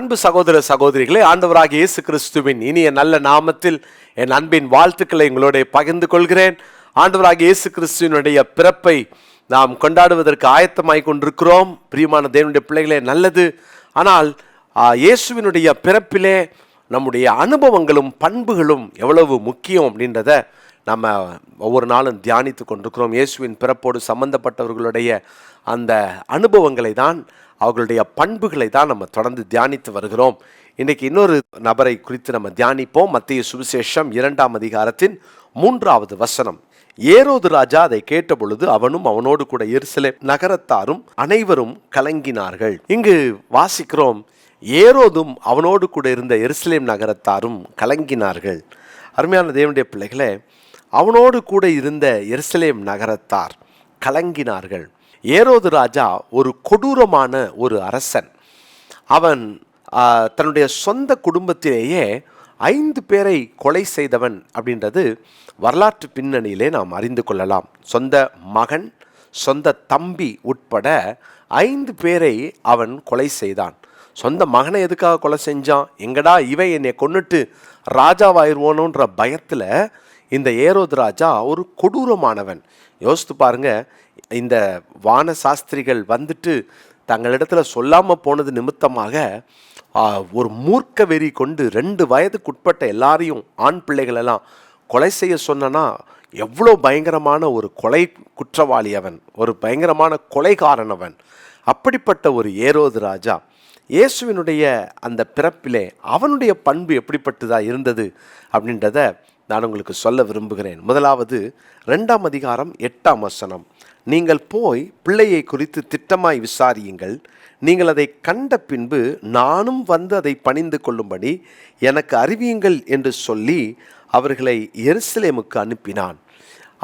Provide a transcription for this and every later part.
அன்பு சகோதர சகோதரிகளே, ஆண்டவராகிய இயேசு கிறிஸ்துவின் இனிய நல்ல நாமத்தில் என் அன்பின் வாழ்த்துக்களை எங்களோட பகிர்ந்து கொள்கிறேன். ஆண்டவராகிய இயேசு கிறிஸ்துவினுடைய பிறப்பை நாம் கொண்டாடுவதற்கு ஆயத்தமாய் கொண்டிருக்கிறோம். பிரியமான தேவனுடைய பிள்ளைகளே, நல்லது. ஆனால் இயேசுவினுடைய பிறப்பிலே நம்முடைய அனுபவங்களும் பண்புகளும் எவ்வளவு முக்கியம் அப்படின்றத நம்ம ஒவ்வொரு நாளும் தியானித்து கொண்டிருக்கிறோம். இயேசுவின் பிறப்போடு சம்பந்தப்பட்டவர்களுடைய அந்த அனுபவங்களை தான், அவர்களுடைய பண்புகளை தான் நம்ம தொடர்ந்து தியானித்து வருகிறோம். இன்றைக்கு இன்னொரு நபரை குறித்து நம்ம தியானிப்போம். மத்தேயு சுவிசேஷம் 2ஆம் அதிகாரத்தின் 3வது வசனம். ஏரோது ராஜா அதை கேட்டபொழுது அவனும் அவனோடு கூட எருசலேம் நகரத்தாரும் அனைவரும் கலங்கினார்கள். இங்கு வாசிக்கிறோம், ஏரோதும் அவனோடு கூட இருந்த எருசலேம் நகரத்தாரும் கலங்கினார்கள். அருமையான தேவனுடைய பிள்ளைகளே, அவனோடு கூட இருந்த எருசலேம் நகரத்தார் கலங்கினார்கள். ஏரோது ராஜா ஒரு கொடூரமான ஒரு அரசன். அவன் தன்னுடைய சொந்த குடும்பத்திலேயே 5 பேரை கொலை செய்தவன் அப்படின்றது வரலாற்று பின்னணியிலே நாம் அறிந்து கொள்ளலாம். சொந்த மகன், சொந்த தம்பி உட்பட 5 பேரை அவன் கொலை செய்தான். சொந்த மகனை எதுக்காக கொலை செஞ்சான்? எங்கடா இவன் என்னை கொன்னுட்டு ராஜாவாயிருவோனுன்ற பயத்தில் இந்த ஏரோது ராஜா ஒரு கொடூரமானவன். யோசித்து பாருங்க, இந்த வான சாஸ்திரிகள் வந்துட்டு தங்களிடத்தில் சொல்லாமல் போனது நிமித்தமாக ஒரு மூர்க்க வெறி கொண்டு 2 வயதுக்குட்பட்ட எல்லாரையும், ஆண் பிள்ளைகளெல்லாம் கொலை செய்ய சொன்னா எவ்வளோ பயங்கரமான ஒரு கொலை குற்றவாளி அவன், ஒரு பயங்கரமான கொலைகாரன் அவன். அப்படிப்பட்ட ஒரு ஏரோது ராஜா இயேசுவினுடைய அந்த பிறப்பிலே அவனுடைய பண்பு எப்படிப்பட்டதாக இருந்தது அப்படின்றத நான் உங்களுக்கு சொல்ல விரும்புகிறேன். முதலாவது 2ஆம் அதிகாரம் 8ஆம் வசனம். நீங்கள் போய் பிள்ளையை குறித்து திட்டமாய் விசாரியுங்கள். நீங்கள் அதை கண்ட பின்பு நானும் வந்து அதை பணிந்து கொள்ளும்படி எனக்கு அறிவியுங்கள் என்று சொல்லி அவர்களை எருசலேமுக்கு அனுப்பினான்.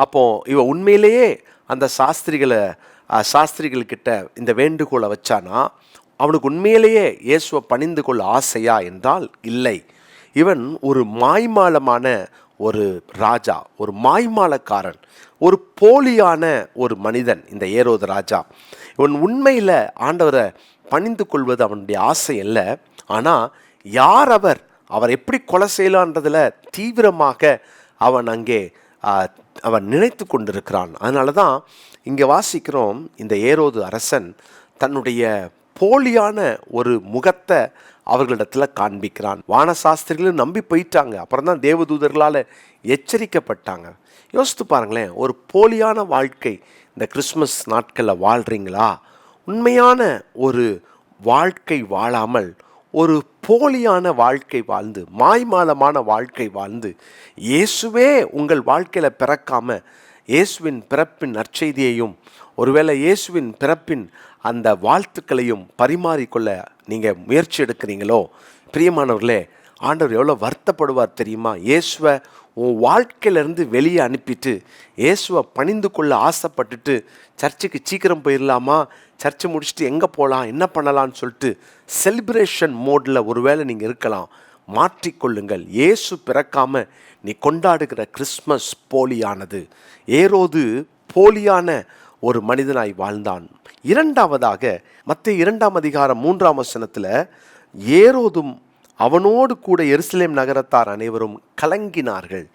அப்போ இவன் உண்மையிலேயே அந்த சாஸ்திரிகள்கிட்ட இந்த வேண்டுகோளை வச்சானா? அவனுக்கு உண்மையிலேயே இயேசுவை பணிந்து கொள்ள ஆசையா என்றால் இல்லை. இவன் ஒரு மாய்மாலமான ஒரு ராஜா, ஒரு மாய்மாலக்காரன், ஒரு போலியான ஒரு மனிதன் இந்த ஏரோது ராஜா. இவன் உண்மையில் ஆண்டவரை பணிந்து கொள்வது அவனுடைய ஆசை அல்ல. ஆனால் யார் அவர் எப்படி கொலை செய்யலான்றதில் தீவிரமாக அவன் அங்கே அவன் நினைத்து கொண்டிருக்கிறான். அதனால தான் இங்கே வாசிக்கிறோம், இந்த ஏரோது அரசன் தன்னுடைய போலியான ஒரு முகத்தை அவர்களிடத்தில் காண்பிக்கிறான். வானசாஸ்திரிகளும் நம்பி போயிட்டாங்க. அப்புறம் தான் தேவதூதர்களால் எச்சரிக்கப்பட்டாங்க. யோசித்து பாருங்களேன், ஒரு போலியான வாழ்க்கை இந்த கிறிஸ்மஸ் நாட்களில் வாழ்கிறீங்களா? உண்மையான ஒரு வாழ்க்கை வாழாமல் ஒரு போலியான வாழ்க்கை வாழ்ந்து, மாய்மாலமான வாழ்க்கை வாழ்ந்து, இயேசுவே உங்கள் வாழ்க்கையில் பிறக்காமல் இயேசுவின் பிறப்பின் நற்செய்தியையும் ஒருவேளை இயேசுவின் பிறப்பின் அந்த வாழ்த்துக்களையும் பரிமாறிக்கொள்ள நீங்கள் முயற்சி எடுக்கிறீங்களோ, பிரியமானவர்களே, ஆண்டவர் எவ்வளோ வருத்தப்படுவார் தெரியுமா? இயேசுவை உன் வாழ்க்கையிலேருந்து வெளியே அனுப்பிட்டு இயேசுவை பணிந்து கொள்ள ஆசைப்பட்டுட்டு சர்ச்சுக்கு சீக்கிரம் போயிடலாமா, சர்ச்சை முடிச்சுட்டு எங்கே போகலாம், என்ன பண்ணலான்னு சொல்லிட்டு செலிப்ரேஷன் மோடில் ஒருவேளை நீங்கள் இருக்கலாம். மாற்றிக்கொள்ளுங்கள். இயேசு பிறக்காமல் நீ கொண்டாடுகிற கிறிஸ்மஸ் போலியானது. ஏரோது போலியான ஒரு மனிதனாய் வாழ்ந்தான். இரண்டாவதாக மத்தேயு 2ஆம் அதிகாரம் 3ஆம் வசனத்தில், ஏரோதும் அவனோடு கூட எருசலேம் நகரத்தார் அனைவரும் கலங்கினார்கள்.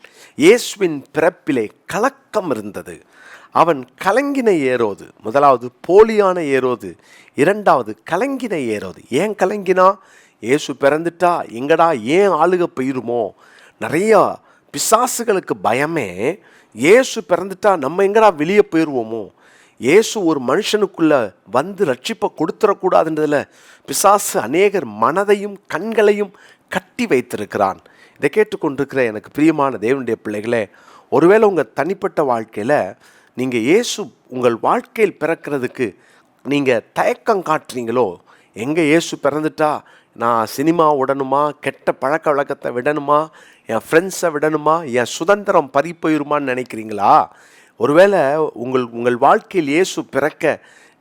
இயேசுவின் பிறப்பிலே கலக்கம் இருந்தது. அவன் கலங்கின ஏரோது. முதலாவது போலியான ஏரோது, இரண்டாவது கலங்கின ஏரோது. ஏன் கலங்கினா? இயேசு பிறந்துட்டா எங்கடா ஏன் ஆளுக போயிருமோ? நிறையா பிசாசுகளுக்கு பயமே, இயேசு பிறந்துட்டா நம்ம எங்கடா வெளியே போயிடுவோமோ? இயேசு ஒரு மனுஷனுக்குள்ள வந்து ரட்சிப்பை கொடுத்துடக்கூடாதுன்றதில் பிசாசு அநேகர் மனதையும் கண்களையும் கட்டி வைத்திருக்கிறான். இதை கேட்டுக்கொண்டிருக்கிற எனக்கு பிரியமான தேவனுடைய பிள்ளைகளே, ஒருவேளை உங்கள் தனிப்பட்ட வாழ்க்கையில் நீங்கள் இயேசு உங்கள் வாழ்க்கையில் பிறக்கிறதுக்கு நீங்கள் தயக்கம் காட்டுறீங்களோ, எங்கே இயேசு பிறந்துட்டா நான் சினிமா விடணுமா, கெட்ட பழக்க வழக்கத்தை விடணுமா, என் ஃப்ரெண்ட்ஸை விடணுமா, என் சுதந்திரம் பறி போயிருமான்னு நினைக்கிறீங்களா? ஒருவேளை உங்கள் வாழ்க்கையில் இயேசு பிறக்க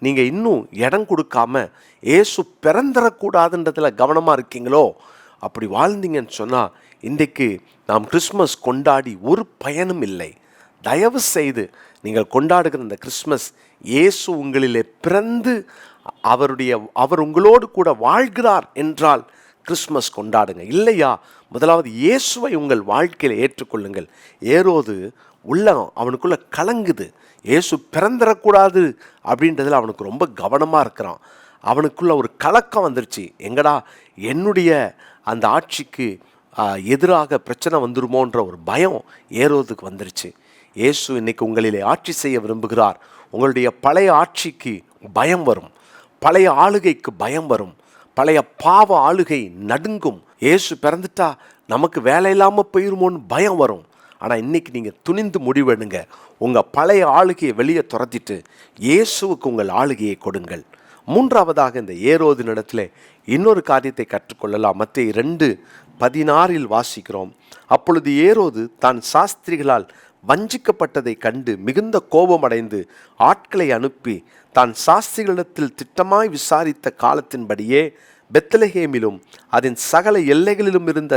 நீங்கள் இன்னும் இடம் கொடுக்காம இயேசு பிறந்துடக்கூடாதுன்றதில் கவனமாக இருக்கீங்களோ? அப்படி வாழ்ந்தீங்கன்னு சொன்னால் இன்றைக்கு நாம் கிறிஸ்மஸ் கொண்டாடி ஒரு பயனும் இல்லை. தயவு செய்து நீங்கள் கொண்டாடுகிற இந்த கிறிஸ்மஸ் இயேசு உங்களிலே பிறந்து அவர் உங்களோடு கூட வாழ்கிறார் என்றால் கிறிஸ்மஸ் கொண்டாடுங்க. இல்லையா, முதலாவது இயேசுவை உங்கள் வாழ்க்கையில் ஏற்றுக்கொள்ளுங்கள். ஏரோது அவனுக்குள்ள கலங்குது. இயேசு பிறந்திடக்கூடாது அப்படின்றதுல அவனுக்கு ரொம்ப கவனமாக இருக்கிறான். அவனுக்குள்ள ஒரு கலக்கம் வந்துருச்சு. எங்கடா என்னுடைய அந்த ஆட்சிக்கு எதிராக பிரச்சனை வந்துருமோன்ற ஒரு பயம் ஏரோதுக்கு வந்துருச்சு. இயேசு இன்னைக்கு உங்களிலே ஆட்சி செய்ய விரும்புகிறார். உங்களுடைய பழைய ஆட்சிக்கு பயம் வரும், பழைய ஆளுகைக்கு பயம் வரும், பழைய பாவ ஆளுகை நடுங்கும். இயேசு பிறந்துட்டா நமக்கு வேலை இல்லாமல் போயிருமோன்னு பயம் வரும். ஆனால் இன்றைக்கி நீங்கள் துணிந்து முடிவெடுங்க. உங்கள் பழைய ஆளுகையை வெளியே துரத்திட்டு இயேசுவுக்கு உங்கள் ஆளுகையை கொடுங்கள். மூன்றாவதாக இந்த ஏரோதினிடத்தில் இன்னொரு காரியத்தை கற்றுக்கொள்ளலாம். மத்தேயு 2:16 வாசிக்கிறோம். அப்பொழுது ஏரோது தான் சாஸ்திரிகளால் வஞ்சிக்கப்பட்டதை கண்டு மிகுந்த கோபமடைந்து ஆட்களை அனுப்பி தான் சாஸ்திரிகளிடத்தில் திட்டமாய் விசாரித்த காலத்தின்படியே பெத்லகேமிலும் அதன் சகல எல்லைகளிலும் இருந்த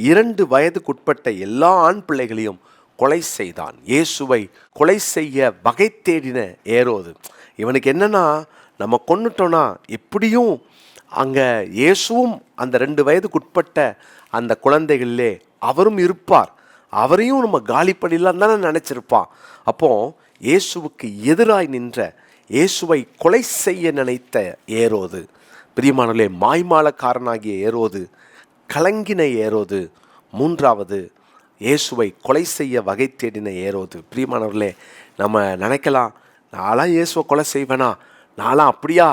2 வயதுக்குட்பட்ட எல்லா ஆண் பிள்ளைகளையும் கொலை செய்தான். இயேசுவை கொலை செய்ய வகை தேடின ஏரோது. இவனுக்கு என்னன்னா, நம்ம கொன்னுட்டோன்னா எப்படியும் அங்கே இயேசுவும் அந்த 2 வயதுக்குட்பட்ட அந்த குழந்தைகளிலே அவரும் இருப்பார், அவரையும் நம்ம காலி பண்ணிடலாம் தானே நினச்சிருப்பான். அப்போ இயேசுவுக்கு எதிராய் நின்ற, இயேசுவை கொலை செய்ய நினைத்த ஏரோது, பிரியமானவர்களே, மாய்மாலக்காரனாகிய ஏரோது, கலங்கின ஏரோது, மூன்றாவது இயேசுவை கொலை செய்ய வகை தேடின ஏரோது. பிரியமானவர்களே, நம்ம நினைக்கலாம், நான்லாம் இயேசுவை கொலை செய்வேனா, நான்லாம் அப்படியா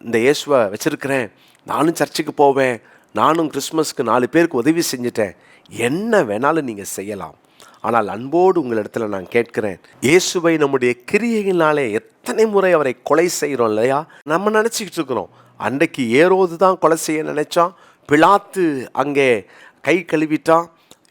இந்த இயேசுவை வச்சுருக்கிறேன், நானும் சர்ச்சுக்கு போவேன், நானும் கிறிஸ்மஸ்க்கு 4 பேருக்கு உதவி செஞ்சுட்டேன், என்ன வேணாலும் நீங்கள் செய்யலாம். ஆனால் அன்போடு உங்களிடத்தில் நான் கேட்கிறேன், இயேசுவை நம்முடைய கிரியையினாலே எத்தனை முறை அவரை கொலை செய்கிறோம் இல்லையா? நம்ம நினச்சிக்கிட்டு இருக்கிறோம், அன்றைக்கு ஏரோது தான் கொலை செய்ய நினைச்சான், பிலாத்து அங்கே கை கழுவிட்டான்,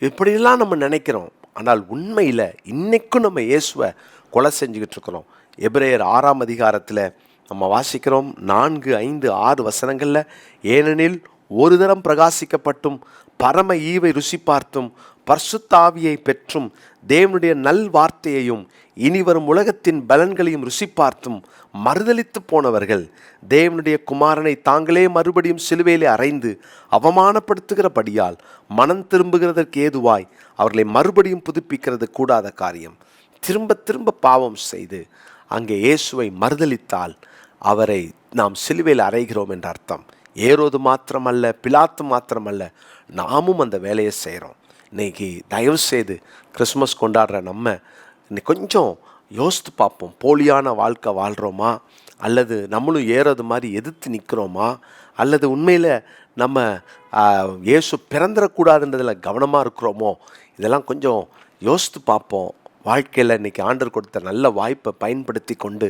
இப்படியெல்லாம் நம்ம நினைக்கிறோம். ஆனால் உண்மையில் இன்றைக்கும் நம்ம இயேசுவை கொலை செஞ்சுக்கிட்டு இருக்கிறோம். எபிரேயர் 6ஆம் அதிகாரத்தில் நம்ம வாசிக்கிறோம் 4, 5, 6 வசனங்களில், ஏனெனில் ஒரு தரம் பிரகாசிக்கப்பட்டும் பரம ஈவை ருசி பார்த்தும் பரிசுத்த ஆவியை பெற்றும் தேவனுடைய நல் வார்த்தையையும் இனிவரும் உலகத்தின் பலன்களையும் ருசி பார்த்தும் மறுதலித்து போனவர்கள் தேவனுடைய குமாரனை தாங்களே மறுபடியும் சிலுவையிலே அறைந்து அவமானப்படுத்துகிறபடியால் மனம் திரும்புகிறதற்கு ஏதுவாய் அவர்களை மறுபடியும் புதுப்பிக்கிறது கூடாத காரியம். திரும்ப திரும்ப பாவம் செய்து அங்கே இயேசுவை மறுதலித்தால் அவரை நாம் சிலுவையில் அறைகிறோம் என்ற அர்த்தம். ஏரோது மாத்திரமல்ல, பிலாத்து மாத்திரமல்ல, நாமும் அந்த வேலையை செய்கிறோம். இன்னைக்கு தயவு செய்து கிறிஸ்மஸ் கொண்டாடுற நம்ம இன்னைக்கு கொஞ்சம் யோசித்து பார்ப்போம். போலியான வாழ்க்கை வாழ்கிறோமா, அல்லது நம்மளும் ஏறது மாதிரி எதிர்த்து நிற்கிறோமா, அல்லது உண்மையில் நம்ம இயேசு பிறந்துடக்கூடாதுன்றதில் கவனமாக இருக்கிறோமோ, இதெல்லாம் கொஞ்சம் யோசித்து பார்ப்போம். வாழ்க்கையில் இன்றைக்கி ஆண்டவர் கொடுத்த நல்ல வாய்ப்பை பயன்படுத்தி கொண்டு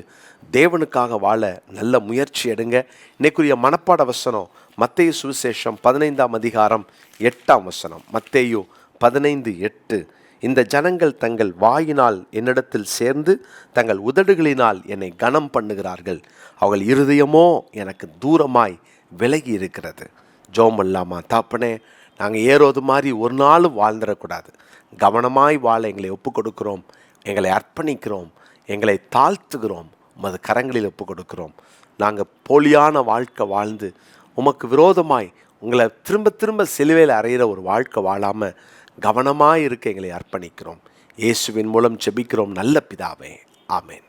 தேவனுக்காக வாழ நல்ல முயற்சி எடுங்க. இன்னைக்குரிய மனப்பாட வசனம் மத்தேயு சுவிசேஷம் 15ஆம் அதிகாரம் 8ஆம் வசனம். மத்தேயு 15:8. இந்த ஜனங்கள் தங்கள் வாயினால் என்னிடத்தில் சேர்ந்து தங்கள் உதடுகளினால் என்னை கனம் பண்ணுகிறார்கள், அவர்கள் இருதயமோ எனக்கு தூரமாய் விலகி இருக்கிறது. ஜெபம் பண்ணலாமா? தாப்பனே, நாங்கள் ஏரோது மாதிரி ஒரு நாளும் வாழ்ந்துடக்கூடாது. கவனமாய் வாழ எங்களை ஒப்பு கொடுக்கிறோம், எங்களை அர்ப்பணிக்கிறோம், எங்களை தாழ்த்துகிறோம், உமது கரங்களில் ஒப்பு கொடுக்கிறோம். நாங்கள் போலியான வாழ்க்கை வாழ்ந்து உமக்கு விரோதமாய் உங்களை திரும்ப திரும்ப சிலுவையில் அறையிற ஒரு வாழ்க்கை வாழாமல் கவனமாய் இருக்க எங்களை அர்ப்பணிக்கிறோம். இயேசுவின் மூலம் ஜெபிக்கிறோம் நல்ல பிதாவே, ஆமென்.